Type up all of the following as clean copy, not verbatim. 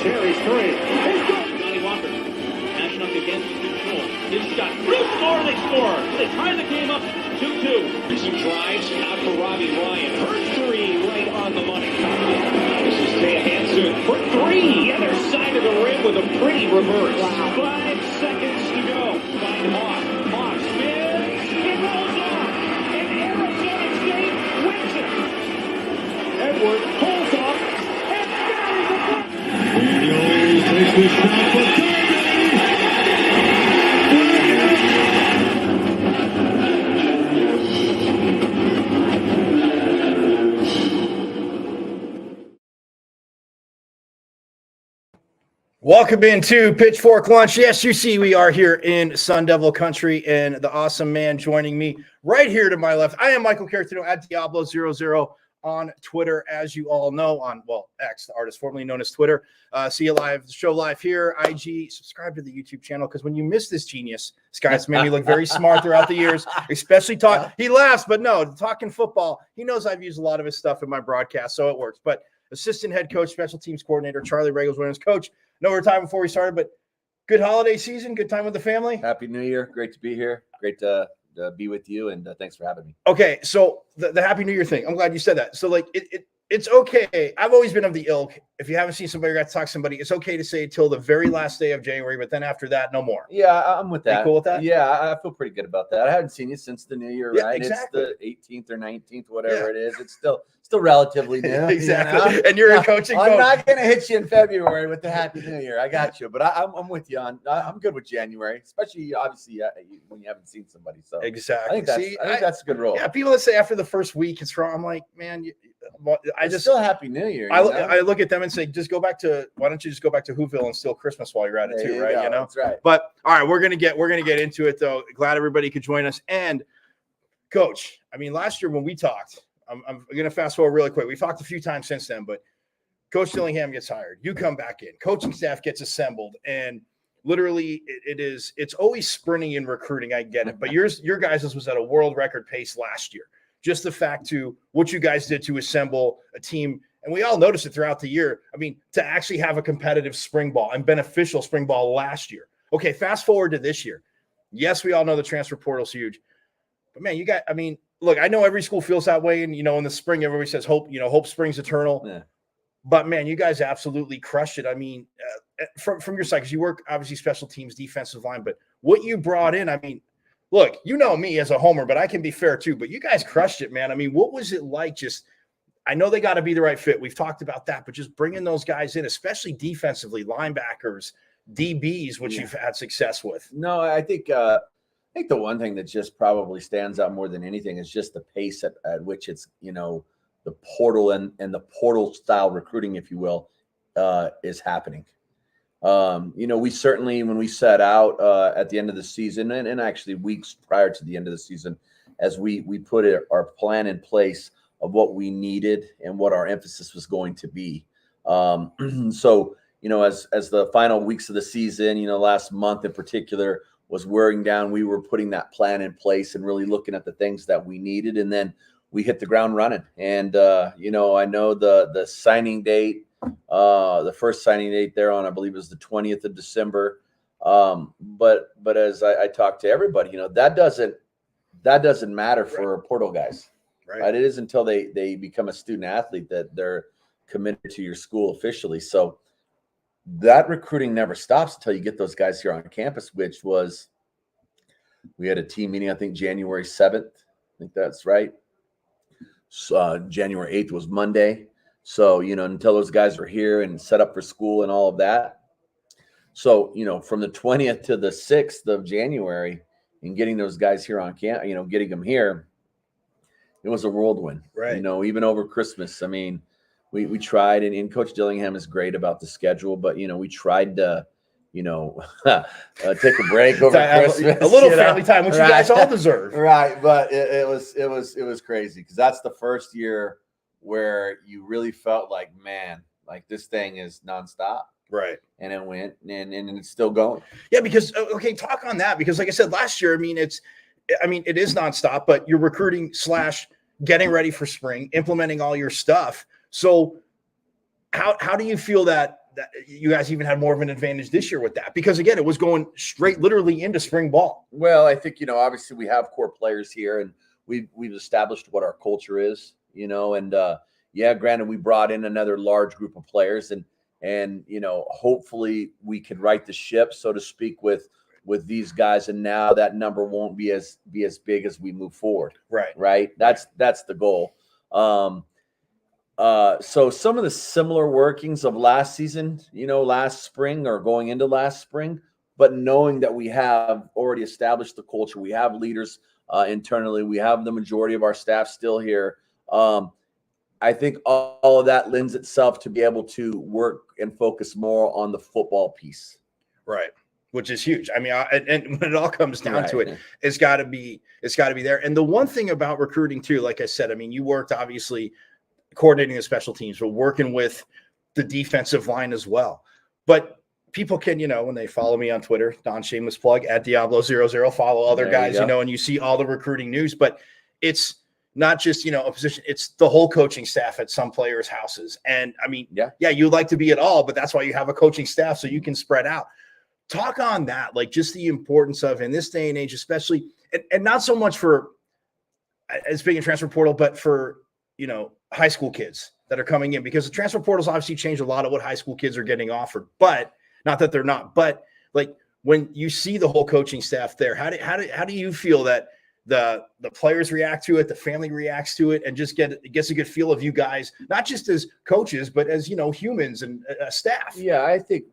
Cherry's three. He's good. Johnny Walker mashing up against control. His shot. Bruce score. They score. They tie the game up 2-2. Some drives out for Robbie Ryan. Her three right on the money. This is Taya Hansen for three. Other side of the rim with a pretty reverse. Wow. 5 seconds to go. Find Hawk. Hawk spins. It rolls off. And Arizona State wins it. Edward pulls off. And buries the puck. Daniels takes the shot for Taday. Welcome into Pitchfork Lunch. Yes, you see we are here in Sun Devil Country, and the awesome man joining me right here to my left. I am Michael Caratino at Diablo00 on Twitter, as you all know, on, well, X, the artist formerly known as Twitter. See you live, the show live here, IG, subscribe to the YouTube channel, because when you miss this genius, this guy's made me look very smart throughout the years, especially he laughs, but no, talking football, he knows I've used a lot of his stuff in my broadcast, so it works. But assistant head coach, special teams coordinator, Charlie Ragle's winning coach. No, we're time before we started, but good holiday season, good time with the family. Happy New Year. Great to be here. Great to be with you, and thanks for having me. Okay, so the Happy New Year thing, I'm glad you said that. So, like, it's okay. I've always been of the ilk. If you haven't seen somebody or got to talk to somebody, it's okay to say till the very last day of January, but then after that, no more. Yeah, I'm with that. You cool with that? Yeah, I feel pretty good about that. I haven't seen you since the New Year, Yeah, right? exactly. It's the 18th or 19th, whatever it is. It's still relatively new. Exactly. You know? And you're in coaching I'm mode. not going to hit you in February with the Happy New Year. I got you. But I'm with you on. I'm good with January, especially obviously when you haven't seen somebody. So Exactly. I think that's a good role. Yeah, people that say after the first week it's wrong. I'm like, man, It's still Happy New Year. I look at them and say, why don't you just go back to Whoville and steal Christmas while you're at it too, right? Go. You know, That's right. But all right, we're gonna get into it though. Glad everybody could join us. And Coach, I mean, last year when we talked, I'm gonna fast forward really quick. We talked a few times since then, but Coach Dillingham gets hired. You come back in, coaching staff gets assembled, and literally it's always sprinting in recruiting. I get it, but your guys' was at a world record pace last year. Just the fact to what you guys did to assemble a team. And we all noticed it throughout the year. I mean, to actually have a competitive spring ball and beneficial spring ball last year. Okay, fast forward to this year. Yes, we all know the transfer portal's huge. But, man, look, I know every school feels that way. And, in the spring, everybody says hope, hope springs eternal. Yeah. But, man, you guys absolutely crushed it. I mean, from your side, because you work, obviously, special teams, defensive line. But what you brought in, I mean, look, you know me as a homer, but I can be fair, too. But you guys crushed it, man. I mean, what was it like just – I know they got to be the right fit. We've talked about that, but just bringing those guys in, especially defensively, linebackers, DBs, which you've had success with. No, I think the one thing that just probably stands out more than anything is just the pace at which it's, the portal and the portal style recruiting, if you will, is happening. We certainly, when we set out at the end of the season and actually weeks prior to the end of the season, as we put our plan in place of what we needed and what our emphasis was going to be. So, as the final weeks of the season, last month in particular was wearing down, we were putting that plan in place and really looking at the things that we needed. And then we hit the ground running. And, I know the signing date, the first signing date there on, I believe it was the 20th of December. But as I talked to everybody, that doesn't matter for portal guys. Right. It is until they become a student athlete that they're committed to your school officially. So that recruiting never stops until you get those guys here on campus, which was, we had a team meeting, I think January 7th. I think that's right. So, January 8th was Monday. So, until those guys are here and set up for school and all of that. So, from the 20th to the 6th of January and getting those guys here on camp, getting them here, it was a whirlwind, right? Even over Christmas. I mean, we tried, and Coach Dillingham is great about the schedule, but we tried to, take a break over Christmas, a little family time, which you guys all deserve, right? But it was crazy because that's the first year where you really felt like, man, like this thing is nonstop. Right. And it went, and it's still going. Yeah, because talk on that, because like I said last year, it is nonstop, but you're recruiting / getting ready for spring, implementing all your stuff. So how do you feel that you guys even had more of an advantage this year with that, because again, it was going straight literally into spring ball. Well, I think, obviously we have core players here, and we've established what our culture is, and yeah, granted, we brought in another large group of players, and hopefully we can right the ship, so to speak, with these guys, and now that number won't be as big as we move forward. Right. That's the goal. So some of the similar workings of last season, last spring or going into last spring, but knowing that we have already established the culture, we have leaders internally, we have the majority of our staff still here. I think all of that lends itself to be able to work and focus more on the football piece. Right. Which is huge. I mean, and when it all comes down to it, it's got to be there. And the one thing about recruiting too, like I said, I mean, you worked obviously coordinating the special teams, but working with the defensive line as well. But people can, when they follow me on Twitter, Don shameless plug at Diablo00, follow other guys, and you see all the recruiting news, but it's not just, a position, it's the whole coaching staff at some players' houses. And I mean, yeah, you'd like to be at all, but that's why you have a coaching staff, so you can spread out. Talk on that, like just the importance of, in this day and age, especially, and not so much for as big a transfer portal, but for, high school kids that are coming in, because the transfer portal's obviously changed a lot of what high school kids are getting offered, but not that they're not, but like when you see the whole coaching staff there, how do you feel that the players react to it, the family reacts to it, and just gets a good feel of you guys, not just as coaches, but as, humans and staff? Yeah, I think,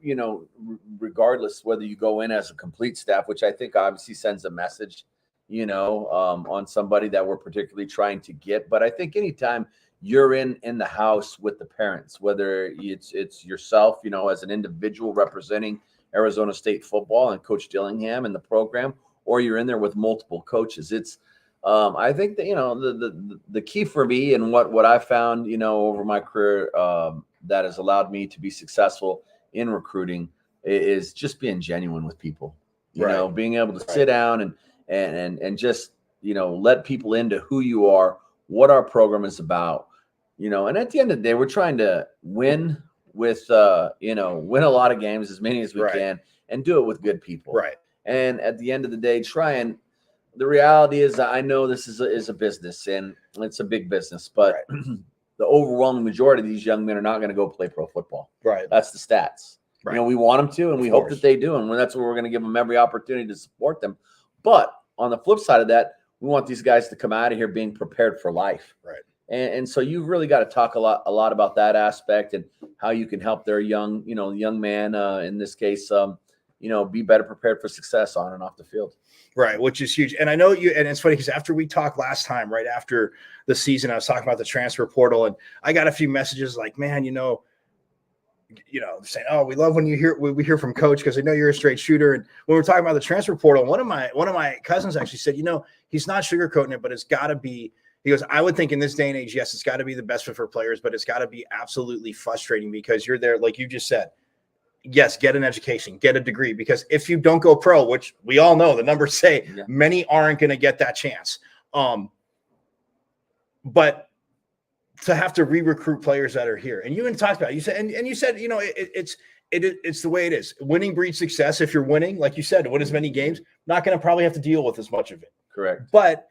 regardless whether you go in as a complete staff, which I think obviously sends a message, on somebody that we're particularly trying to get. But I think anytime you're in the house with the parents, whether it's yourself, as an individual representing Arizona State football and Coach Dillingham and the program, or you're in there with multiple coaches, it's I think that the key for me and what I found over my career that has allowed me to be successful in recruiting is just being genuine with people, being able to sit down and just let people into who you are, what our program is about, and at the end of the day, we're trying to win with win a lot of games, as many as we can, and do it with good people. And at the end of the day, the reality is, I know this is a business, and it's a big business, but the overwhelming majority of these young men are not going to go play pro football. That's the stats. We want them to, and we hope that they do, and that's what we're going to give them every opportunity to support them. But on the flip side of that, we want these guys to come out of here being prepared for life. And so you've really got to talk a lot about that aspect and how you can help their young man, in this case, be better prepared for success on and off the field. Right, which is huge. And I know you, and it's funny because after we talked last time, right after the season, I was talking about the transfer portal, and I got a few messages like, man, saying, oh, we love when we hear from Coach, because I know you're a straight shooter. And when we're talking about the transfer portal, one of my cousins actually said, he's not sugarcoating it, but it's got to be. He goes, I would think in this day and age, yes, it's got to be the best fit for players, but it's got to be absolutely frustrating because you're there, like you just said. Yes, get an education, get a degree, because if you don't go pro, which we all know the numbers say many aren't going to get that chance. But to have to re-recruit players that are here, and you even talked about it, you said, and you said, it's the way it is. Winning breeds success. If you're winning, like you said, win as many games, not going to probably have to deal with as much of it. Correct. But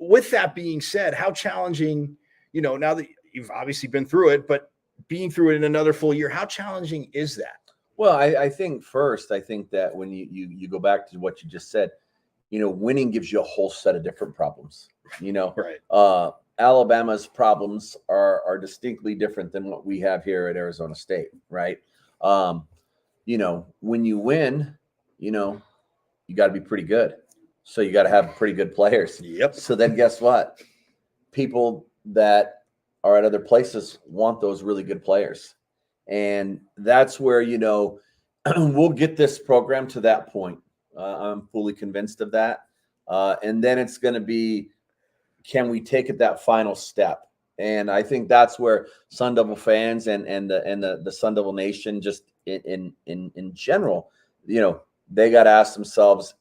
with that being said, how challenging, now that you've obviously been through it, but being through it in another full year, how challenging is that? Well, I think that when you go back to what you just said, winning gives you a whole set of different problems. Alabama's problems are distinctly different than what we have here at Arizona State, right? When you win, you got to be pretty good. So you got to have pretty good players. Yep. So then guess what? People that are at other places want those really good players. And that's where, we'll get this program to that point. I'm fully convinced of that. And then it's going to be, can we take it that final step? And I think that's where Sun Devil fans and the Sun Devil Nation, just in general, they got to ask themselves,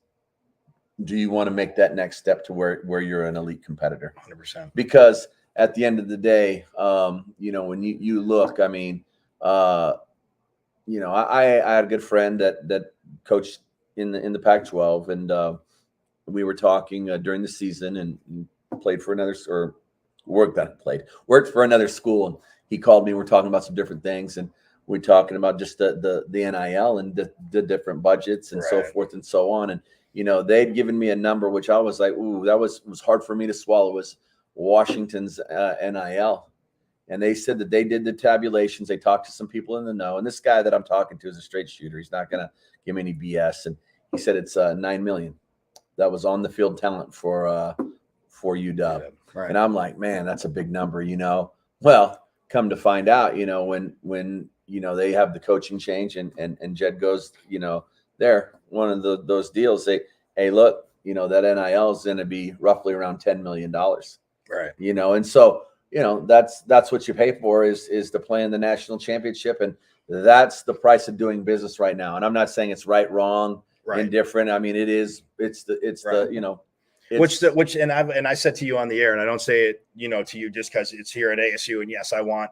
do you want to make that next step to where you're an elite competitor? 100%. Because at the end of the day, when you look, I mean, I had a good friend that coached in the Pac-12, and we were talking during the season, and played for another, or worked for another school, and he called me. We're talking about some different things, and we're talking about just the NIL and the different budgets and so forth and so on. And they'd given me a number which I was like, ooh, that was hard for me to swallow, was Washington's NIL. And they said that they did the tabulations. They talked to some people in the know. And this guy that I'm talking to is a straight shooter. He's not going to give me any BS. And he said it's $9 million. That was on the field talent for UW. Right. And I'm like, man, that's a big number, Well, come to find out, when they have the coaching change and Jed goes, there, one of those deals, hey, look, that NIL is going to be roughly around $10 million. Right. And so, that's what you pay for is to play in the national championship. And that's the price of doing business right now. And I'm not saying it's right, wrong, indifferent. I mean, it's the I said to you on the air, and I don't say it, to you just because it's here at ASU. And yes, I want,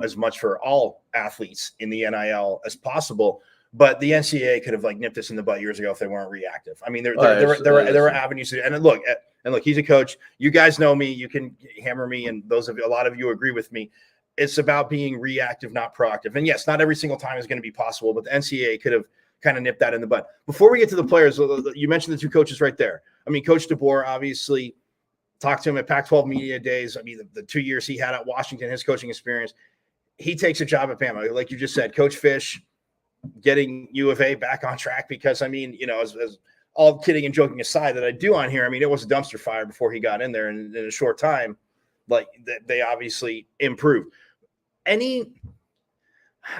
as much for all athletes in the NIL as possible. But the NCAA could have nipped this in the butt years ago if they weren't reactive. I mean, there were avenues to, and look, he's a coach. You guys know me. You can hammer me, and a lot of you agree with me. It's about being reactive, not proactive. And yes, not every single time is going to be possible, but the NCAA could have kind of nipped that in the butt. Before we get to the players, you mentioned the two coaches right there. I mean, Coach DeBoer, obviously, talked to him at Pac-12 Media Days. I mean, the 2 years he had at Washington, his coaching experience, he takes a job at Bama. Like you just said, Coach Fish getting U of A back on track because, I mean, as all kidding and joking aside that I do on here, I mean, it was a dumpster fire before he got in there, and in a short time, they obviously improved.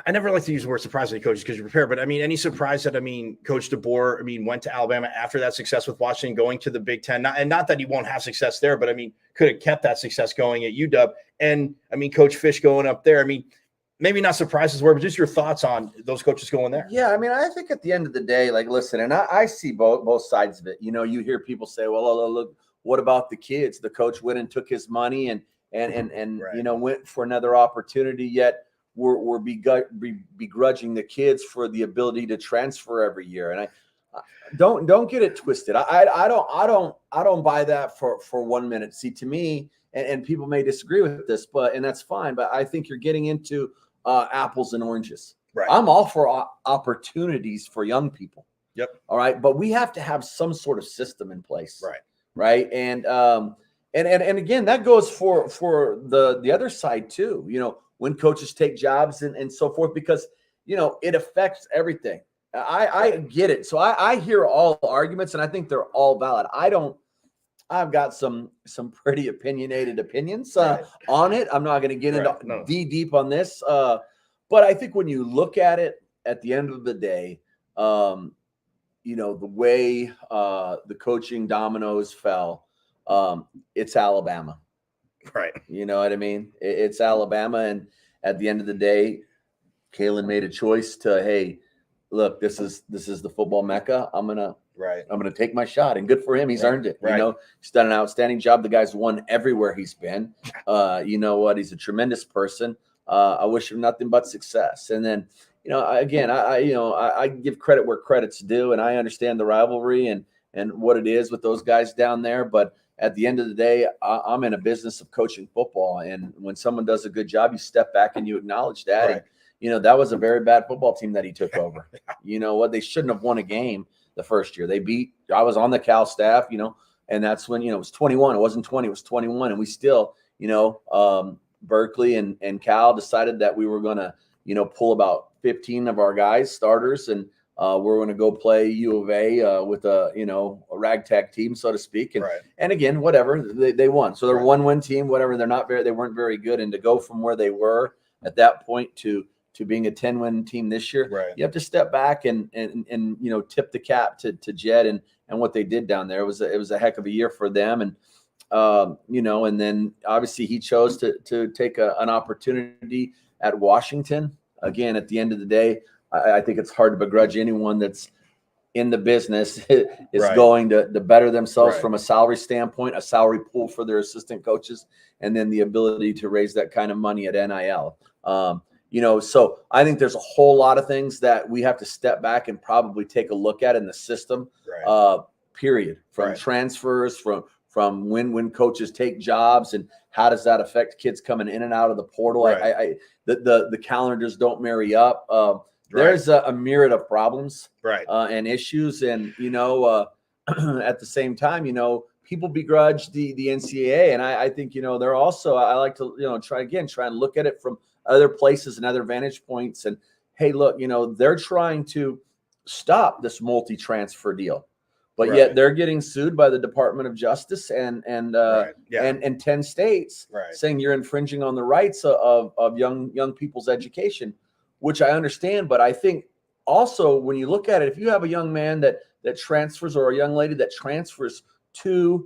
I never like to use the word surprise when coaches because you prepare, but I mean, any surprise that, Coach DeBoer, went to Alabama after that success with Washington, going to the Big Ten, not that he won't have success there, but could have kept that success going at UW. And Coach Fish going up there. Maybe not surprises were, but just your thoughts on those coaches going there. Yeah. I think at the end of the day, listen, and I see both sides of it. You hear people say, well, look, what about the kids? The coach went and took his money and went for another opportunity, yet we're begrudging the kids for the ability to transfer every year. And I don't get it twisted. I don't buy that for 1 minute. See, to me, and people may disagree with this, and that's fine. But I think you're getting into apples and oranges. Right. I'm all for opportunities for young people. Yep. All right. But we have to have some sort of system in place. Right. Right. And again, that goes for the other side too. When coaches take jobs and so forth, because, it affects everything. I get it. So I hear all the arguments, and I think they're all valid. I've got some pretty opinionated opinions on it. I'm not going to get into deep on this. But I think when you look at it at the end of the day, the way the coaching dominoes fell, it's Alabama. Right. You know what I mean? It's Alabama. And at the end of the day, Kalen made a choice to, hey, look, this is the football mecca. I'm going to take my shot, and good for him. He's earned it. Right. He's done an outstanding job. The guy's won everywhere he's been. You know what? He's a tremendous person. I wish him nothing but success. And then, again, I give credit where credit's due, and I understand the rivalry and what it is with those guys down there. But at the end of the day, I'm in a business of coaching football. And when someone does a good job, you step back and you acknowledge that. Right. And, that was a very bad football team that he took over. You know what? They shouldn't have won a game the first year. I was on the Cal staff, and that's when, it was 21. It wasn't 20, it was 21. And we still, Berkeley and Cal decided that we were going to, pull about 15 of our guys, starters, and we're going to go play U of A with a ragtag team, so to speak. And again, whatever, they won. So they're a one-win team, whatever. They weren't very good. And to go from where they were at that point to being a 10-win team this year, you have to step back and tip the cap to Jed and what they did down there. It was a heck of a year for them. And, and then obviously he chose to take an opportunity at Washington. Again, at the end of the day, I think it's hard to begrudge anyone that's in the business is going to better themselves from a salary standpoint, a salary pool for their assistant coaches, and then the ability to raise that kind of money at NIL. So I think there's a whole lot of things that we have to step back and probably take a look at in the system, period, from transfers, from when coaches take jobs, and how does that affect kids coming in and out of the portal. The calendars don't marry up. There's a myriad of problems and issues. And, at the same time, people begrudge the NCAA. And I think, they're also, I like to, try and look at it from other places and other vantage points. And, hey, look, they're trying to stop this multi-transfer deal, but yet they're getting sued by the Department of Justice and 10 states saying you're infringing on the rights of young people's education, which I understand. But I think also, when you look at it, if you have a young man that transfers, or a young lady that transfers 2-3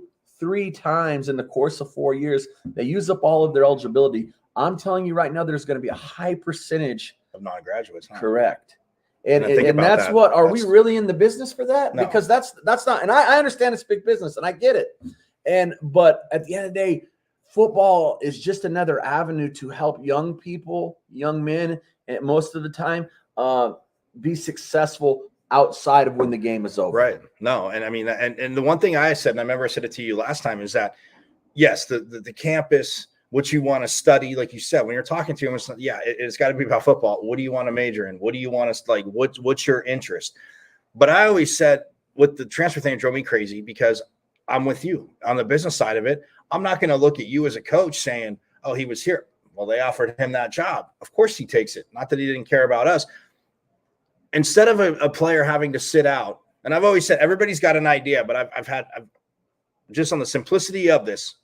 times in the course of 4 years, they use up all of their eligibility. I'm telling you right now, there's going to be a high percentage of non-graduates. Correct. And that's that. What, are we really in the business for that? No. Because that's not, and I understand it's big business and I get it. But at the end of the day, football is just another avenue to help young people, young men, and most of the time, be successful outside of when the game is over. Right. No. And I mean, and the one thing I said, and I remember I said it to you last time, is that yes, the campus, what you want to study, like you said, when you're talking to them, it's got to be about football. What do you want to major in? What do you want to, like, what's your interest? But I always said, with the transfer thing, it drove me crazy, because I'm with you on the business side of it. I'm not going to look at you as a coach saying, oh, he was here. Well, they offered him that job. Of course he takes it. Not that he didn't care about us. Instead of a player having to sit out, and I've always said, everybody's got an idea, but I've just on the simplicity of this,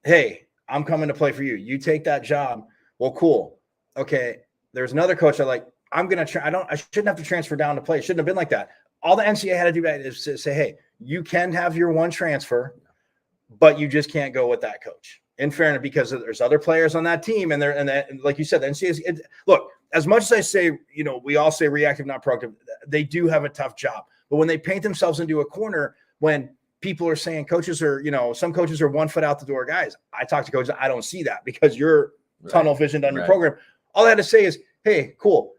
hey, I'm coming to play for you. You take that job. Well, cool. Okay. There's another coach I'm going to try. I shouldn't have to transfer down to play. It shouldn't have been like that. All the NCAA had to do is to say, hey, you can have your one transfer, but you just can't go with that coach. In fairness, because there's other players on that team, and like you said, the NCAA. Look, as much as I say, we all say reactive, not proactive, they do have a tough job. But when they paint themselves into a corner, when people are saying coaches are, some coaches are 1 foot out the door, guys, I talk to coaches, I don't see that, because you're tunnel visioned on your program. All I had to say is, hey, cool,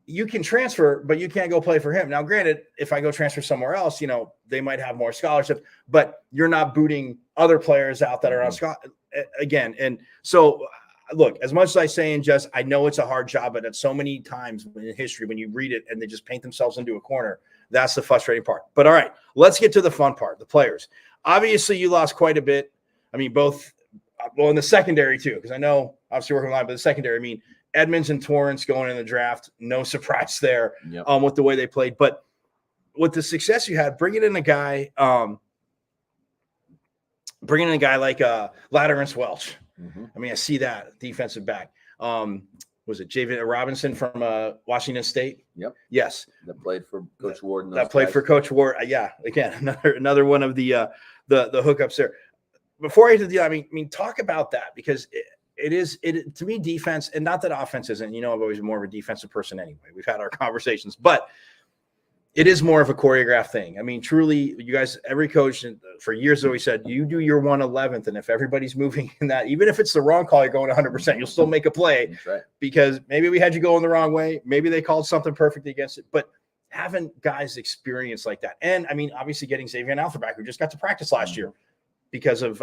you can transfer, but you can't go play for him. Now, granted, if I go transfer somewhere else, they might have more scholarships, but you're not booting other players out that are on scholarship again. And so, look, as much as I say, I know it's a hard job, but at so many times in history, when you read it and they just paint themselves into a corner, that's the frustrating part. But all right, let's get to the fun part, the players. Obviously, you lost quite a bit. I mean, both, in the secondary too, because I know obviously working line, but the secondary, I mean, Edmonds and Torrance going in the draft, no surprise there with the way they played. But with the success you had, bringing in a guy like Latterance Welch. I mean, I see that defensive back. Was it Javen Robinson from Washington State? Yep. Yes. That played for Coach Ward. That played for Coach Ward. Yeah. Again, another one of the hookups there. Before I get to the deal, I mean, talk about that, because it to me, defense, and not that offense isn't. I've always been more of a defensive person anyway. We've had our conversations, but it is more of a choreographed thing. I mean, truly, you guys, every coach for years always said, you do your 1/11th, and if everybody's moving in that, even if it's the wrong call, you're going 100%, you'll still make a play. That's right. Because maybe we had you going the wrong way. Maybe they called something perfect against it. But having guys experience like that, and I mean, obviously getting Xavier Alphabet, who just got to practice last year because of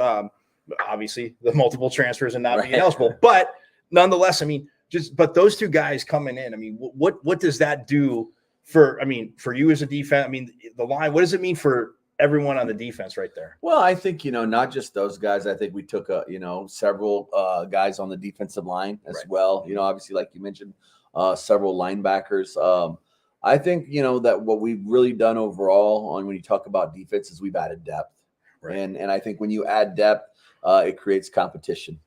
obviously the multiple transfers and not being eligible. But nonetheless, I mean, but those two guys coming in, I mean, what does that do for you as a defense? I mean, the line, what does it mean for everyone on the defense right there? Well, I think, not just those guys. I think we took several guys on the defensive line as well. Obviously, like you mentioned, several linebackers. I think, that what we've really done overall when you talk about defense is we've added depth. Right. And I think when you add depth, it creates competition.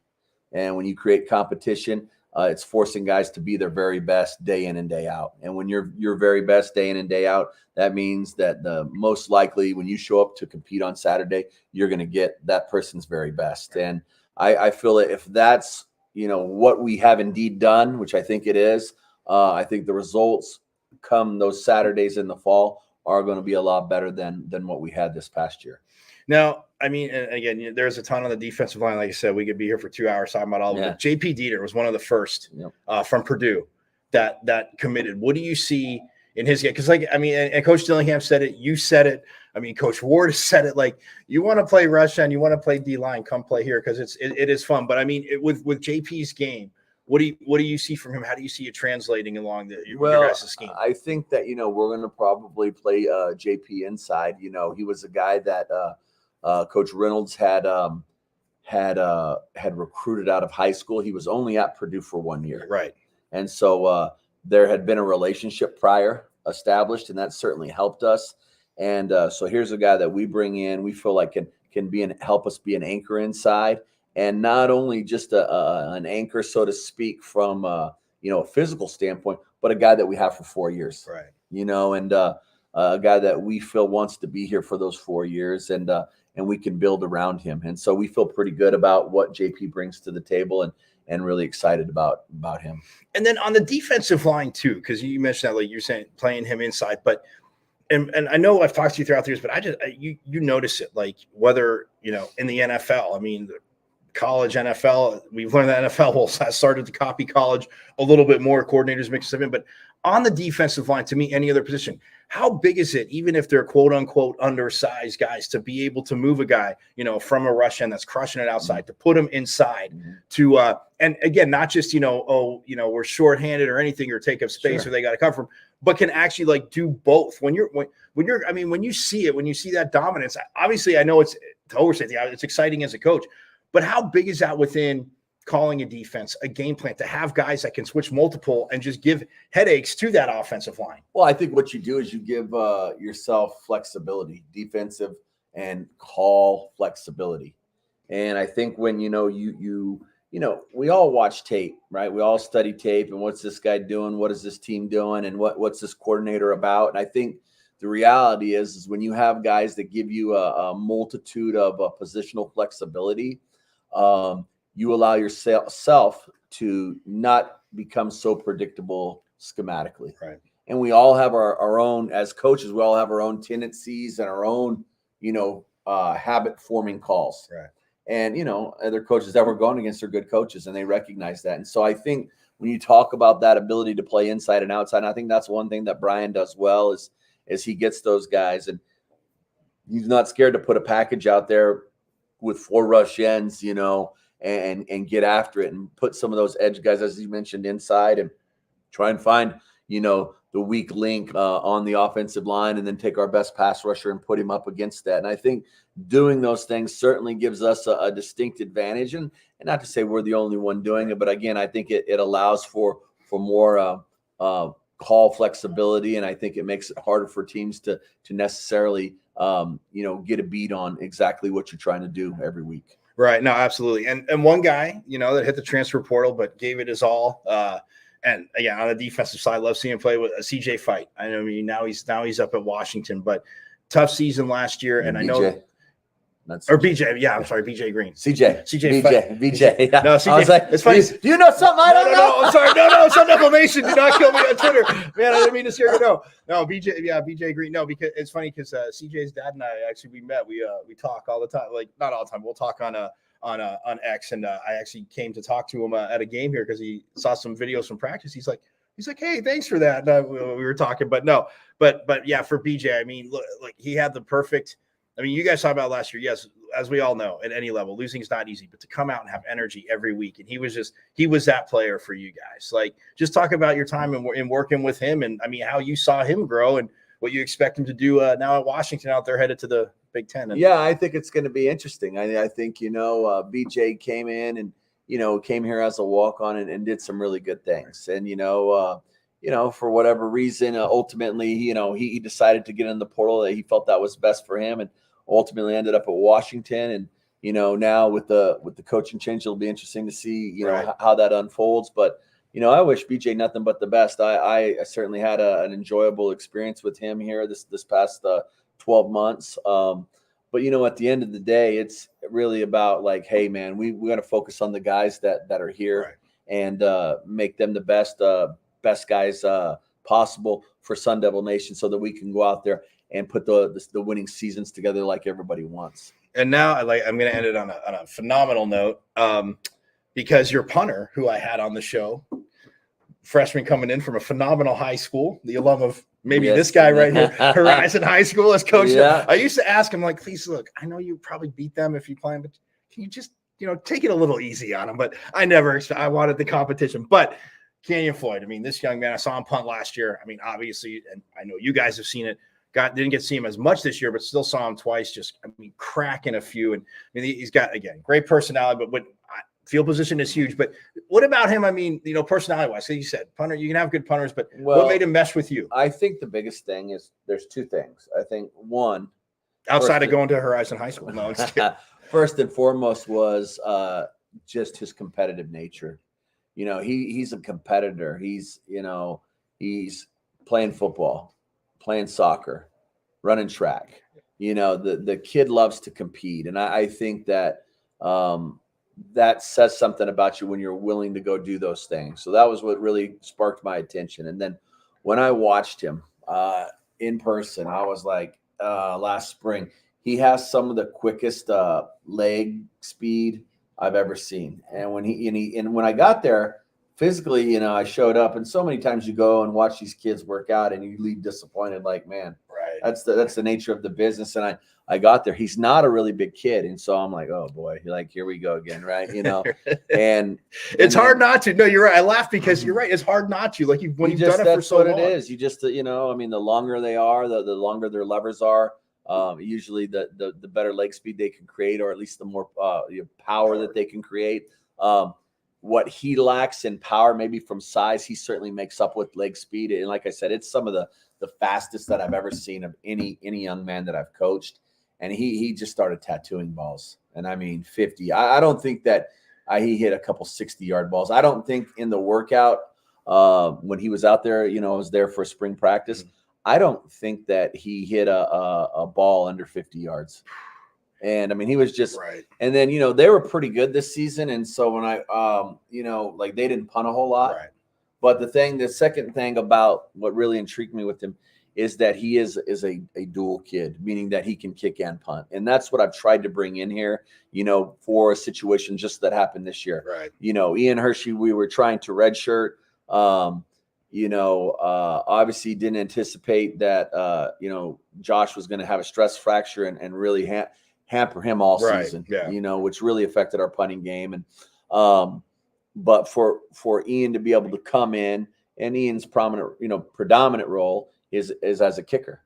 And when you create competition, it's forcing guys to be their very best day in and day out. And when you're your very best day in and day out, that means that the most likely when you show up to compete on Saturday, you're going to get that person's very best. And I feel that if that's, what we have indeed done, which I think it is, I think the results come those Saturdays in the fall are going to be a lot better than what we had this past year. Now, I mean, and again, there's a ton on the defensive line. Like I said, we could be here for 2 hours talking about all of it. JP Dieter was one of the first from Purdue that committed. What do you see in his game? Because, like, I mean, and Coach Dillingham said it. You said it. I mean, Coach Ward has said it. Like, you want to play rush and you want to play D line, come play here because it is fun. But I mean, with JP's game, what do you see from him? How do you see it translating along your guys' scheme? I think that we're going to probably play JP inside. He was a guy that Coach Reynolds had recruited out of high school. He was only at Purdue for 1 year, right? And so there had been a relationship prior established, and that certainly helped us. And so here's a guy that we bring in. We feel like can help us be an anchor inside. And not only just an anchor, so to speak, from a physical standpoint, but a guy that we have for 4 years, right? And a guy that we feel wants to be here for those 4 years, and we can build around him. And so we feel pretty good about what JP brings to the table, and really excited about him. And then on the defensive line too, because you mentioned that, like you're saying, playing him inside, but. And I know I've talked to you throughout the years, but you notice it, like whether in the NFL. I mean, college NFL, we've learned that NFL has started to copy college a little bit more. Coordinators mix stuff in, but on the defensive line, to me, any other position, how big is it, even if they're quote unquote undersized guys, to be able to move a guy, from a rush end that's crushing it outside, to put him inside, to and again, not just we're shorthanded or anything, or take up space, or they got to come from, but can actually like do both. When you see it, when you see that dominance, obviously I know it's exciting as a coach. But how big is that within calling a defense, a game plan, to have guys that can switch multiple and just give headaches to that offensive line? Well, I think what you do is you give yourself flexibility, defensive and call flexibility. And I think when, we all watch tape, right? We all study tape, and what's this guy doing? What is this team doing? And what's this coordinator about? And I think the reality is when you have guys that give you a multitude of positional flexibility, you allow yourself to not become so predictable schematically. Right. And we all have our own, as coaches, we all have our own tendencies and our own, habit forming calls. Right. And, other coaches that we're going against are good coaches, and they recognize that. And so I think when you talk about that ability to play inside and outside, I think that's one thing that Brian does well is he gets those guys, and he's not scared to put a package out there with 4 rush ends, and get after it and put some of those edge guys, as you mentioned, inside, and try and find, the weak link on the offensive line, and then take our best pass rusher and put him up against that. And I think doing those things certainly gives us a distinct advantage, and not to say we're the only one doing it, but again, I think it allows for more call flexibility, and I think it makes it harder for teams to necessarily get a beat on exactly what you're trying to do every week. Right. No, absolutely. And one guy, that hit the transfer portal but gave it his all. And again, on the defensive side, love seeing him play with a CJ Fight. I mean, now he's up at Washington, but tough season last year. And I know BJ. Yeah, I'm sorry, BJ Green. BJ. Yeah. No, CJ. I was like, it's funny. Do you know something I don't know? No, I'm sorry. No, Son Defamation. Do not kill me on Twitter. Man, I didn't mean to scare you. No, BJ. Yeah, BJ Green. No, because it's funny because CJ's dad and I we met. We talk all the time. Like, not all the time. We'll talk on X, and I actually came to talk to him at a game here because he saw some videos from practice. He's like, hey, thanks for that. And we were talking, but yeah, for BJ, I mean, look, he had the perfect. I mean, you guys talked about last year. Yes, as we all know, at any level, losing is not easy, but to come out and have energy every week, and he was that player for you guys. Like, just talk about your time in working with him, and I mean, how you saw him grow and what you expect him to do now at Washington, out there headed to the Big Ten. Yeah, I think it's going to be interesting. I think, BJ came in and, came here as a walk-on and did some really good things. And, for whatever reason, ultimately, he decided to get in the portal. That he felt that was best for him, and ultimately ended up at Washington. And, now with the coaching change, it'll be interesting to see, how that unfolds. But, I wish BJ nothing but the best. I certainly had an enjoyable experience with him here this past 12 months. But, at the end of the day, it's really about like, hey, man, we got to focus on the guys that are here, and make them the best guys possible for Sun Devil Nation, so that we can go out there and put the winning seasons together like everybody wants. And now I'm going to end it on a phenomenal note, because your punter, who I had on the show, freshman coming in from a phenomenal high school, the alum of maybe this guy right here, Horizon High School as coach. Yeah. I used to ask him, like, please, look, I know you probably beat them if you play them, but can you just, take it a little easy on them? But I wanted the competition. But Canyon Floyd, I mean, this young man, I saw him punt last year. I mean, obviously, and I know you guys have seen it. Didn't get to see him as much this year, but still saw him twice. Just, cracking a few. And I mean, he's got, again, great personality, but field position is huge. But what about him? I mean, personality-wise, so you said punter, you can have good punters, but what made him mesh with you? I think the biggest thing is there's two things. I think one, outside of going to Horizon High School, no, first and foremost was just his competitive nature. He's a competitor. He's playing football, playing soccer, running track. The kid loves to compete. And I think that that says something about you when you're willing to go do those things. So that was what really sparked my attention. And then when I watched him in person, I was like, last spring, he has some of the quickest leg speed I've ever seen. And when I got there, physically, I showed up, and so many times you go and watch these kids work out and you leave disappointed, like, man, right. That's the nature of the business. And I got there. He's not a really big kid. And so I'm like, oh boy, here we go again. Right. And it's hard not to. No, you're right. I laugh because you're right. It's hard not to, when you've done it for so long. That's what it is. You just, the longer they are, the longer their levers are, usually the better leg speed they can create, or at least the more power that they can create. What he lacks in power, maybe from size, he certainly makes up with leg speed. And like I said, it's some of the fastest that I've ever seen of any young man that I've coached. And he just started tattooing balls. And I mean, 50. I don't think that he hit a couple 60-yard balls. I don't think in the workout when he was out there, I was there for spring practice. Mm-hmm. I don't think that he hit a ball under 50 yards. And I mean, he was just right. And then, they were pretty good this season. And so when I, they didn't punt a whole lot. Right. But the second thing about what really intrigued me with him is that he is a dual kid, meaning that he can kick and punt. And that's what I've tried to bring in here, for a situation just that happened this year. Right. Ian Hershey, we were trying to redshirt. Obviously didn't anticipate that, Josh was going to have a stress fracture and really hamper him all season, yeah. Which really affected our punting game. And, but for Ian to be able to come in, and Ian's predominant role is as a kicker.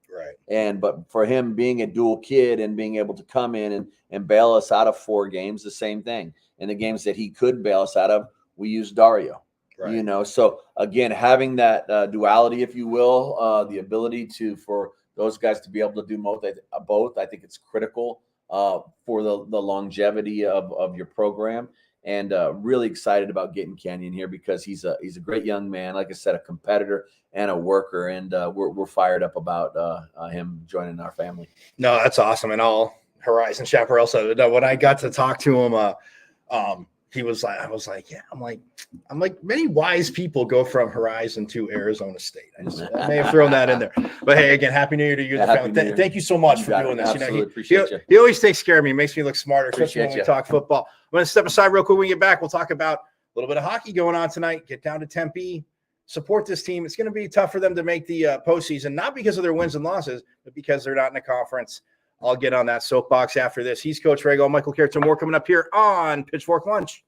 Right. But for him being a dual kid and being able to come in and bail us out of 4 games, the same thing. And the games that he could bail us out of, we used Dario. Right. So again, having that duality, if you will, the ability for those guys to be able to do both, I think it's critical for the longevity of your program. And really excited about getting Canyon here because he's a great young man, like I said, a competitor and a worker, and we're fired up about him joining our family. No, that's awesome. And all Horizon Chaparral said, when I got to talk to him, he was like, I was like, yeah, I'm like many wise people go from Horizon to Arizona State. I may have thrown that in there, but hey, again, Happy New Year to you and the family. Thank you so much for doing this. Appreciate you. He always takes care of me, makes me look smarter, especially when we talk football. I'm going to step aside real quick. When we get back, we'll talk about a little bit of hockey going on tonight. Get down to Tempe, support this team. It's going to be tough for them to make the postseason, not because of their wins and losses, but because they're not in a conference. I'll get on that soapbox after this. He's Coach Ragle, Michael Carrington. More coming up here on Pitchfork Lunch.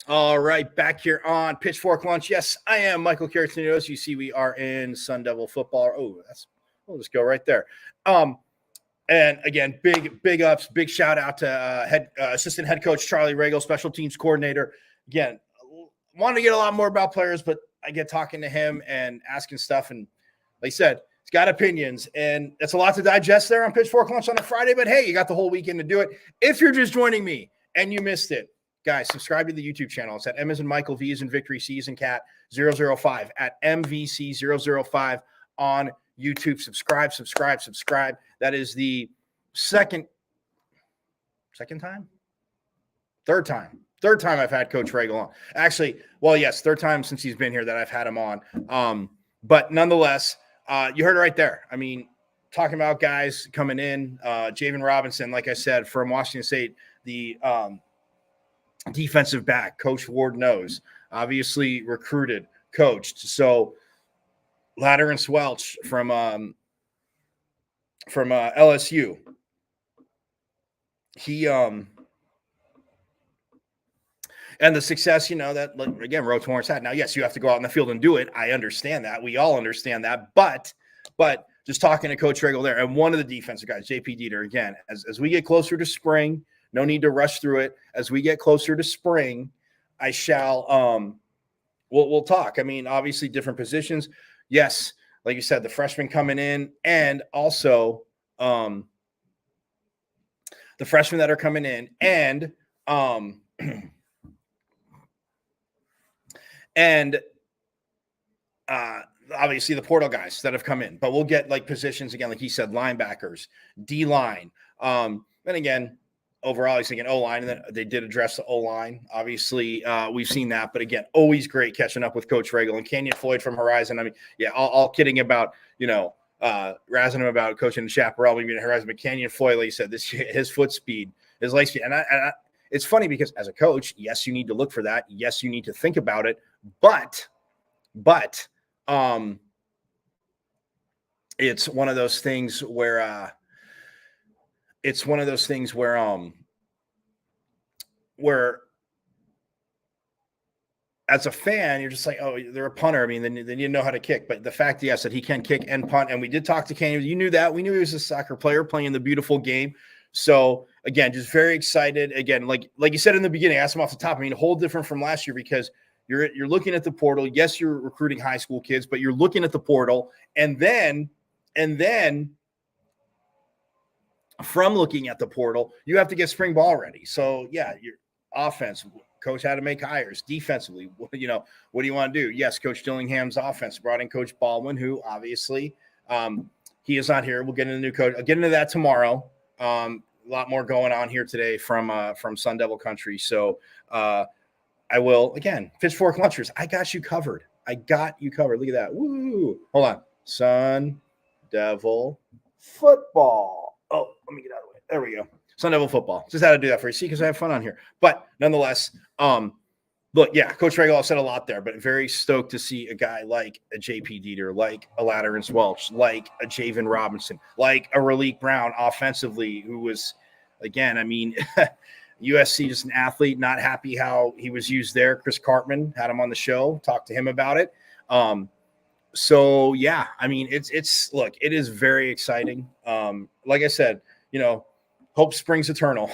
All right, back here on Pitchfork Lunch. Yes, I am Michael Carrotinios. You see, we are in Sun Devil football. We'll just go right there. And again, big ups, big shout out to assistant head coach Charlie Ragle, special teams coordinator. Again, wanted to get a lot more about players, but I get talking to him and asking stuff, and like I said, he's got opinions, and it's a lot to digest there on Pitchfork Lunch on a Friday. But hey, you got the whole weekend to do it. If you're just joining me and you missed it, guys, subscribe to the YouTube channel. It's at M as in Michael, V as in Victory, C as in Cat 005 at MVC005 on YouTube. Subscribe. That is the third time I've had Coach Ragle on. Actually, well, yes, third time since he's been here that I've had him on. But nonetheless, you heard it right there. I mean, talking about guys coming in, Javen Robinson, like I said, from Washington State, the defensive back, Coach Ward knows, obviously recruited, coached. So Ladder and Swelch from LSU. He and the success, that again, Roe Torrance had. Now, yes, you have to go out in the field and do it. I understand that. We all understand that. But just talking to Coach Ragle there, and one of the defensive guys, JP Dieter, again, as we get closer to spring, no need to rush through it. As we get closer to spring, I shall we'll talk. I mean, obviously different positions. Yes, like you said, the freshmen coming in, and also the freshmen that are coming in, and obviously the portal guys that have come in. But we'll get like positions again, like he said, linebackers, D-line. And again, overall, he's thinking O-line, and then they did address the O-line. Obviously, we've seen that. But again, always great catching up with Coach Ragle and Kenyon Floyd from Horizon. I mean, yeah, all kidding about, razzing him about coaching the Chaparral, maybe in Horizon. But Kenyon Floyd, like you said, his foot speed, his leg speed. And it's funny because as a coach, yes, you need to look for that. Yes, you need to think about it. But it's one of those things where where as a fan, you're just like, oh, they're a punter. I mean, then you know how to kick. But the fact, yes, that he can kick and punt, and we did talk to Kenny. You knew that. We knew he was a soccer player playing the beautiful game. So again, just very excited. Again, like you said in the beginning, I asked him off the top. I mean, a whole different from last year because you're looking at the portal. Yes, you're recruiting high school kids, but you're looking at the portal, and then from looking at the portal, you have to get spring ball ready. So yeah, your offense, coach had to make hires. Defensively, what do you want to do? Yes, Coach Dillingham's offense brought in Coach Baldwin, who obviously he is not here. We'll get into the new coach. I'll get into that tomorrow. A lot more going on here today from Sun Devil Country. So I will, again, Pitchfork Lunchers, I got you covered. Look at that. Woo! Hold on. Sun Devil football. Oh, let me get out of the way. There we go. Sun Devil football. Just had to do that for you. See, because I have fun on here. But nonetheless, look, yeah, Coach Ragle said a lot there, but very stoked to see a guy like a JP Dieter, like a Ladder and Swelch, like a Javen Robinson, like a Raleek Brown offensively, who was, again, I mean, USC, just an athlete, not happy how he was used there. Chris Cartman had him on the show, talked to him about it. So yeah, I mean, it is very exciting. Like I said, hope springs eternal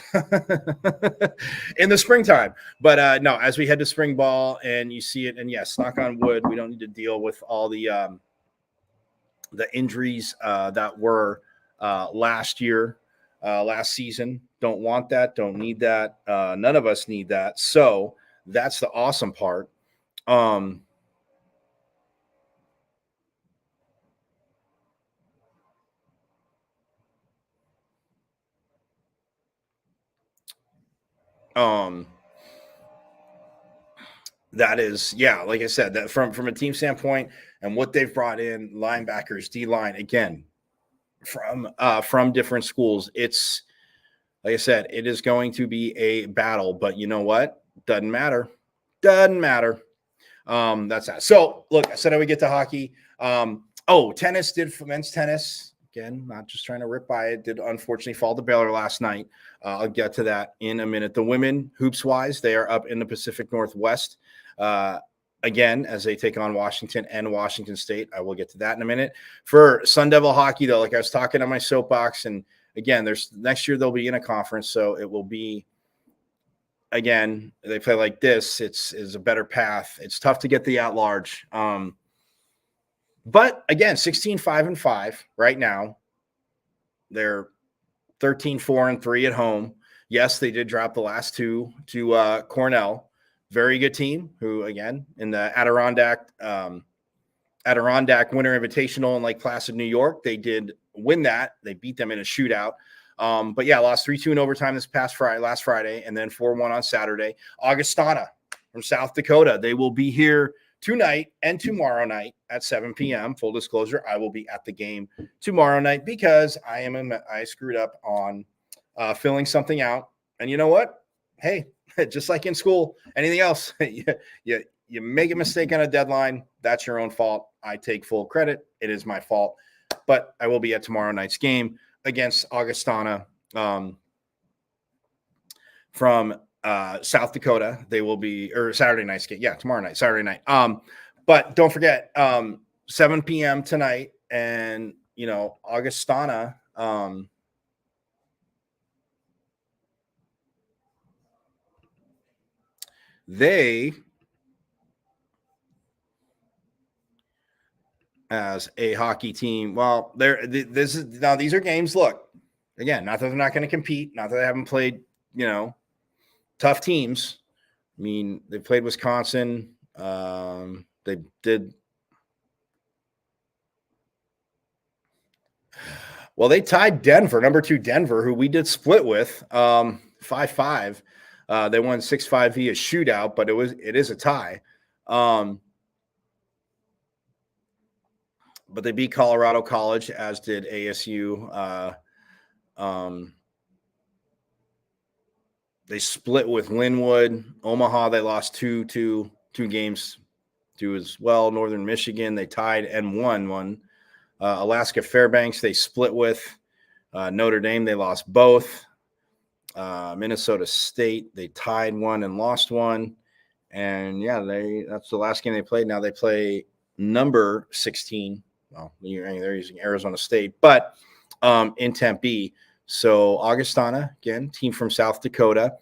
in the springtime. But no, as we head to spring ball and you see it, and yes, knock on wood, we don't need to deal with all the injuries that were last season. Don't want that. Don't need that. None of us need that. So that's the awesome part. That is, yeah, like I said, that from a team standpoint and what they've brought in, linebackers, D-line, again, from different schools, it's, like I said, it is going to be a battle, but you know what? Doesn't matter. That's that. So look, I said I would get to hockey. Tennis, did men's tennis again, not just trying to rip by it, did unfortunately fall to Baylor last night. I'll get to that in a minute. The women, hoops-wise, they are up in the Pacific Northwest again as they take on Washington and Washington State. I will get to that in a minute. For Sun Devil hockey, though, like I was talking on my soapbox, and again, next year they'll be in a conference, so it will be, again, they play like this. It's a better path. It's tough to get the at-large. But again, 16-5-5 right now. They're 13-4-3 at home. Yes, they did drop the last two to Cornell. Very good team who, again, in the Adirondack Winter Invitational in Lake Placid, New York, they did win that. They beat them in a shootout. But yeah, lost 3-2 in overtime last Friday, and then 4-1 on Saturday. Augustana from South Dakota. They will be here tonight and tomorrow night at 7 p.m. Full disclosure, I will be at the game tomorrow night because I screwed up on filling something out. And you know what? Hey, just like in school, anything else, you make a mistake on a deadline, that's your own fault. I take full credit. It is my fault. But I will be at tomorrow night's game against Augustana from South Dakota. They will be, or Saturday night's game. Yeah, tomorrow night, Saturday night. But don't forget, 7 p.m. tonight, and Augustana. They, as a hockey team, well, these are games. Look, again, not that they're not going to compete, not that they haven't played, tough teams. I mean, they played Wisconsin. They did. Well, they tied Denver, number 2 Denver, who we did split with 5-5. They won 6-5 via shootout, but it is a tie. But they beat Colorado College, as did ASU. They split with Linwood. Omaha, they lost two games to as well. Northern Michigan, they tied and won one. Alaska Fairbanks, they split with. Notre Dame, they lost both. Minnesota State, they tied one and lost one. And yeah, that's the last game they played. Now they play number 16. Well, they're using Arizona State, but in Tempe. So Augustana, again, team from South Dakota.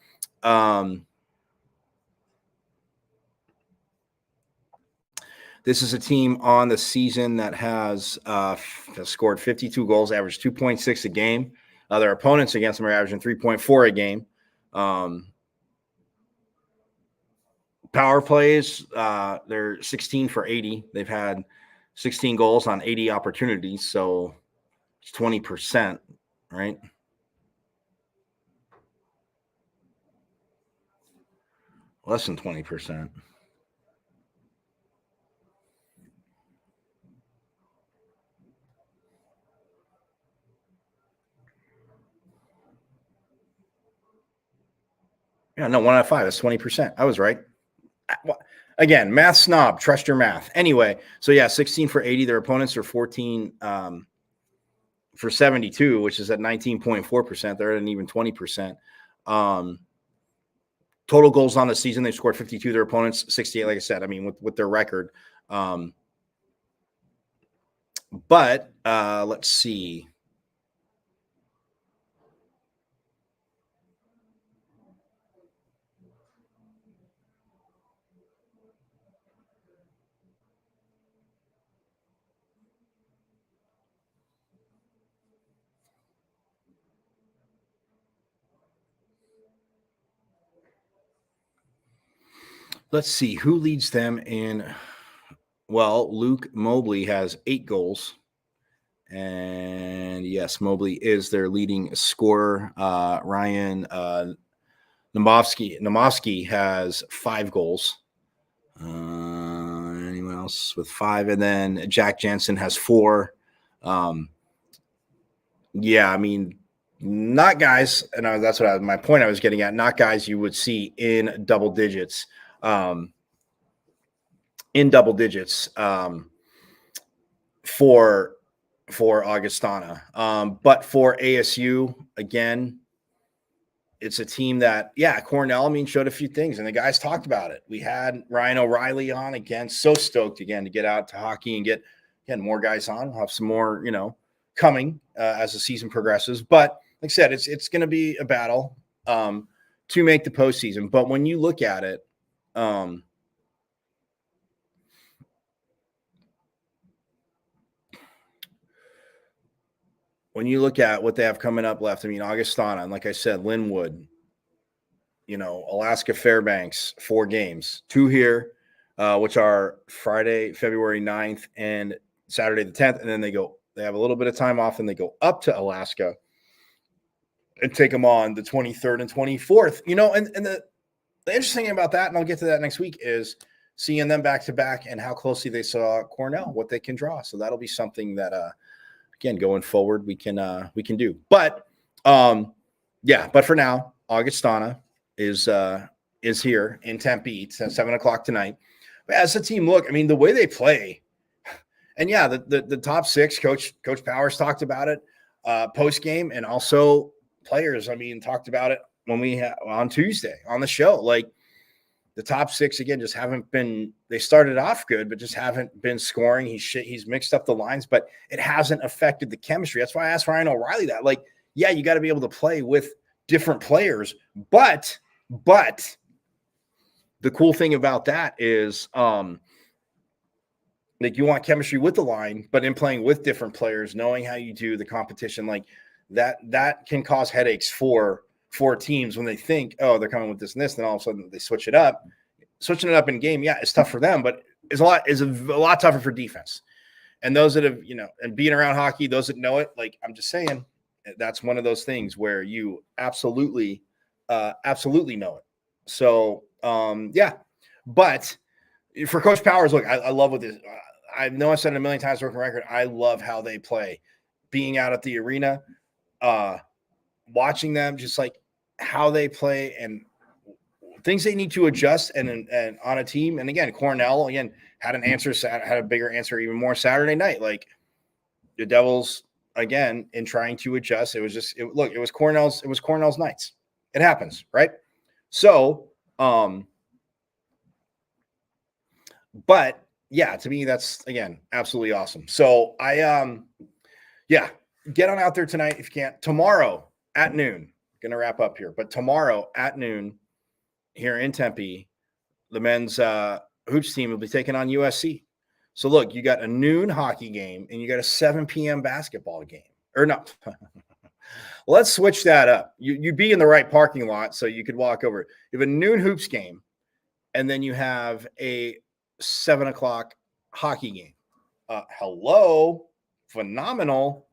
This is a team on the season that has scored 52 goals, averaged 2.6 a game. Their opponents against them are averaging 3.4 a game. Power plays, they're 16 for 80. They've had 16 goals on 80 opportunities, so it's 20%, right? Less than 20%. Yeah, no, 1 out of 5. That's 20%. I was right. Again, math snob. Trust your math. Anyway, so yeah, 16 for 80. Their opponents are 14 for 72, which is at 19.4%. They're at an even 20%. Total goals on the season, they've scored 52. Their opponents, 68, like I said. I mean, with their record. But let's see. Let's see who leads them in. Well, Luke Mobley has 8 goals. And yes, Mobley is their leading scorer. Ryan Namovsky has 5 goals. Anyone else with 5? And then Jack Jensen has 4. Yeah, I mean, not guys, and that's what my point I was getting at. Not guys you would see in double digits. For for Augustana. But for ASU, again, it's a team that, Cornell, I mean, showed a few things, and the guys talked about it. We had Ryan O'Reilly on again. So stoked again to get out to hockey and get, again, more guys on. We'll have some more, coming as the season progresses. But like I said, it's going to be a battle to make the postseason. But when you look at it, when you look at what they have coming up left, I mean, Augustana, and like I said, Linwood, Alaska Fairbanks, 4 games, 2 here, which are Friday, February 9th and Saturday the 10th. And then they have a little bit of time off and they go up to Alaska and take them on the 23rd and 24th, and the interesting thing about that, and I'll get to that next week, is seeing them back to back and how closely they saw Cornell, what they can draw. So that'll be something that, again, going forward, we can do. But but for now, Augustana is here in Tempe. It's at 7:00 tonight. But as the team look, I mean, the way they play, and the top 6, Coach Powers talked about it post game, and also players, I mean, talked about it when we on Tuesday on the show. Like, the top 6 again just haven't been. They started off good, but just haven't been scoring. He's mixed up the lines, but it hasn't affected the chemistry. That's why I asked Ryan O'Reilly that. Like, you got to be able to play with different players, but the cool thing about that is, like, you want chemistry with the line, but in playing with different players, knowing how you do the competition, like that can cause headaches for teams when they think, oh, they're coming with this and this, then all of a sudden they switch it up. Switching it up in game, it's tough for them, but it's a lot tougher for defense. And those that have, and being around hockey, those that know it, like, I'm just saying, that's one of those things where you absolutely know it. So, but for Coach Powers, look, I love what this. I know I said it a million times, broken record. I love how they play, being out at the arena, watching them, just like how they play and things they need to adjust and on a team. And again, Cornell again had a bigger answer, even more Saturday night. Like, the Devils again in trying to adjust. It was Cornell's nights. It happens, right? So, but to me, that's again absolutely awesome. So get on out there tonight if you can't. Tomorrow at noon, gonna wrap up here, but tomorrow at noon here in Tempe, the men's hoops team will be taking on USC. So look, you got a noon hockey game and you got a 7 p.m. basketball game. Or no, let's switch that up. You'd be in the right parking lot, so you could walk over. You have a noon hoops game, and then you have a 7:00 hockey game. Hello, phenomenal.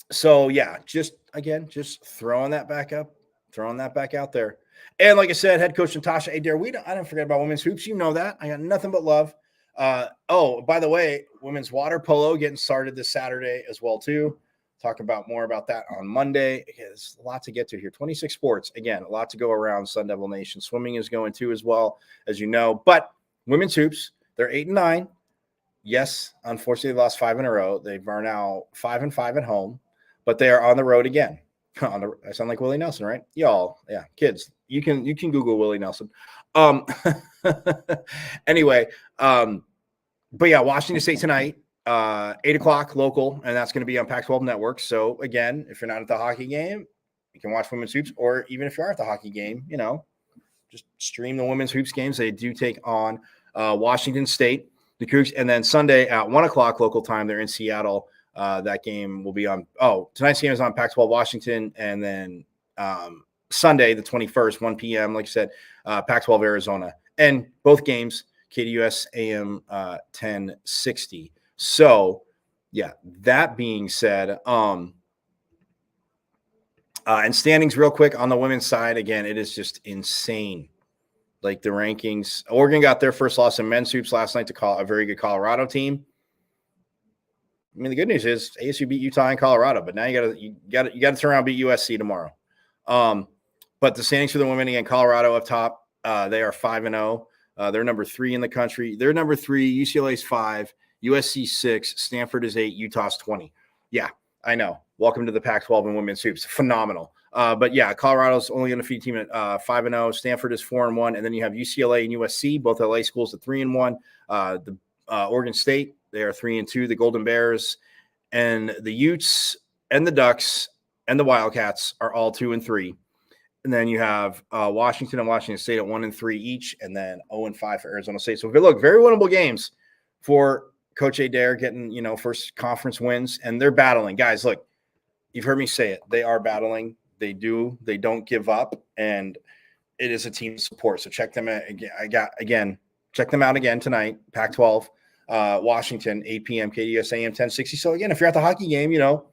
So just throwing that back out there. And like I said, head coach Natasha Adair, I don't forget about women's hoops. You know that. I got nothing but love. By the way, women's water polo getting started this Saturday as well too. Talk about more about that on Monday. There's a lot to get to here. 26 sports. Again, a lot to go around Sun Devil Nation. Swimming is going too as well, as you know. But women's hoops, they're 8-9. Yes, unfortunately, they lost 5 in a row. They are now 5-5 at home, but they are on the road again. I sound like Willie Nelson, right? Y'all, kids. You can Google Willie Nelson. Anyway, but Washington State tonight, 8:00 local, and that's going to be on Pac-12 Network. So again, if you're not at the hockey game, you can watch women's hoops, or even if you are at the hockey game, just stream the women's hoops games. They do take on Washington State, the Cougs, and then Sunday at 1:00 local time, they're in Seattle. That game will be on. Tonight's game is on Pac-12 Washington, and then Sunday the 21st, 1 p.m. Like I said, Pac-12 Arizona, and both games KDUS AM 1060. So, that being said, and standings real quick on the women's side, again, it is just insane. Like the rankings, Oregon got their first loss in men's hoops last night to call a very good Colorado team. I mean, the good news is ASU beat Utah and Colorado, but now you got to turn around and beat USC tomorrow. But the standings for the women, again, Colorado up top, they are 5-0. They're number 3 in the country. They're number 3. UCLA's 5. USC 6. Stanford is 8. Utah's 20. Yeah, I know. Welcome to the Pac-12 and women's hoops. Phenomenal. But yeah, Colorado's only an undefeated team at 5-0. Stanford is 4-1, and then you have UCLA and USC, both LA schools at 3-1. The Oregon State, they are 3-2. The Golden Bears and the Utes and the Ducks and the Wildcats are all 2-3. And then you have Washington and Washington State at 1-3 each, and then 0-5 for Arizona State. So look, very winnable games for Coach Adair getting, first conference wins, and they're battling. Guys, look, you've heard me say it. They are battling. They don't give up, and it is a team support. So check them out again. Check them out again tonight. Pac-12, Washington, 8 p.m. KDUS AM 1060. So again, if you're at the hockey game, go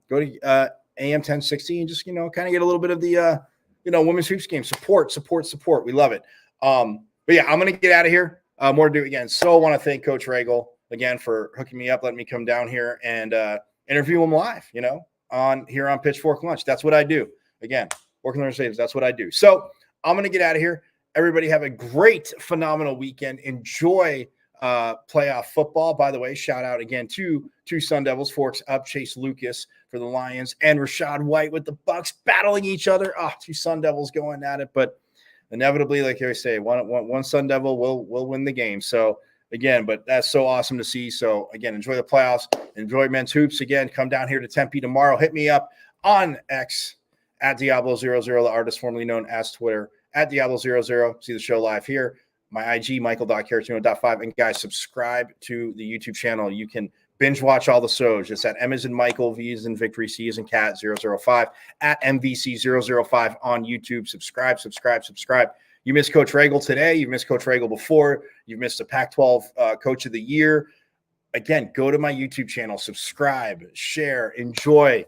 to AM 1060 and just kind of get a little bit of the women's hoops game. Support. We love it. But yeah, I'm gonna get out of here. More to do again. So I want to thank Coach Ragle again for hooking me up, letting me come down here and interview him live. On Pitchfork Lunch. That's what I do. Again, working on Mercedes. That's what I do. So I'm gonna get out of here. Everybody have a great, phenomenal weekend. Enjoy playoff football. By the way, shout out again to Sun Devils, Forks up, Chase Lucas for the Lions, and Rashad White with the Bucks battling each other. Two Sun Devils going at it, but inevitably, like I say, one Sun Devil will win the game. So again, but that's so awesome to see. So again, enjoy the playoffs, enjoy men's hoops. Again, come down here to Tempe tomorrow. Hit me up on X at Diablo00, the artist formerly known as Twitter, at Diablo00. See the show live here. My IG, Michael.Caratuno.5. And guys, subscribe to the YouTube channel. You can binge watch all the shows. It's at M as in Michael, V as in Victory, C as in Cat 005, at MVC005 on YouTube. Subscribe. You missed Coach Ragle today. You've missed Coach Ragle before. You've missed a Pac-12 Coach of the Year. Again, go to my YouTube channel, subscribe, share, enjoy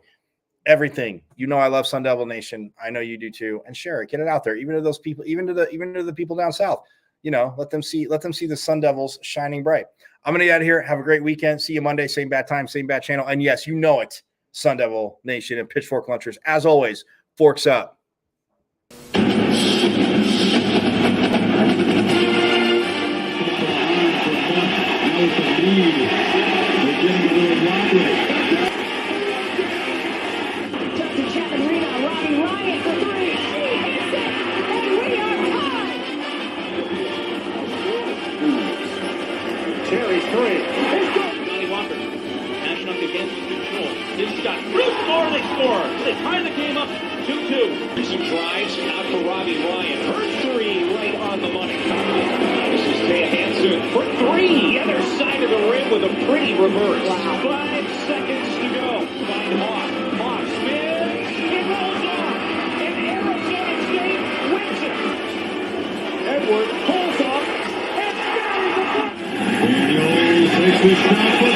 everything. I love Sun Devil Nation. I know you do too. And share it. Get it out there. Even to those people, even to the people down south. Let them see the Sun Devils shining bright. I'm going to get out of here. Have a great weekend. See you Monday. Same bad time, same bad channel. And yes, it, Sun Devil Nation and Pitchfork Lunchers. As always, forks up. Terry's 3. Johnny Walker. Ashton up against control. His shot. Bruce score. They score. They tie the game up 2-2. Some drives out for Robbie Ryan. Her 3 right on the money. This is Taday Hansen for 3. Other side of the rim with a pretty reverse. Wow. 5 seconds to go. Find Hawk. Hawk spins. It rolls off. And Arizona State wins it. Edwards pulls off. And buries the puck. Daniels takes the shot.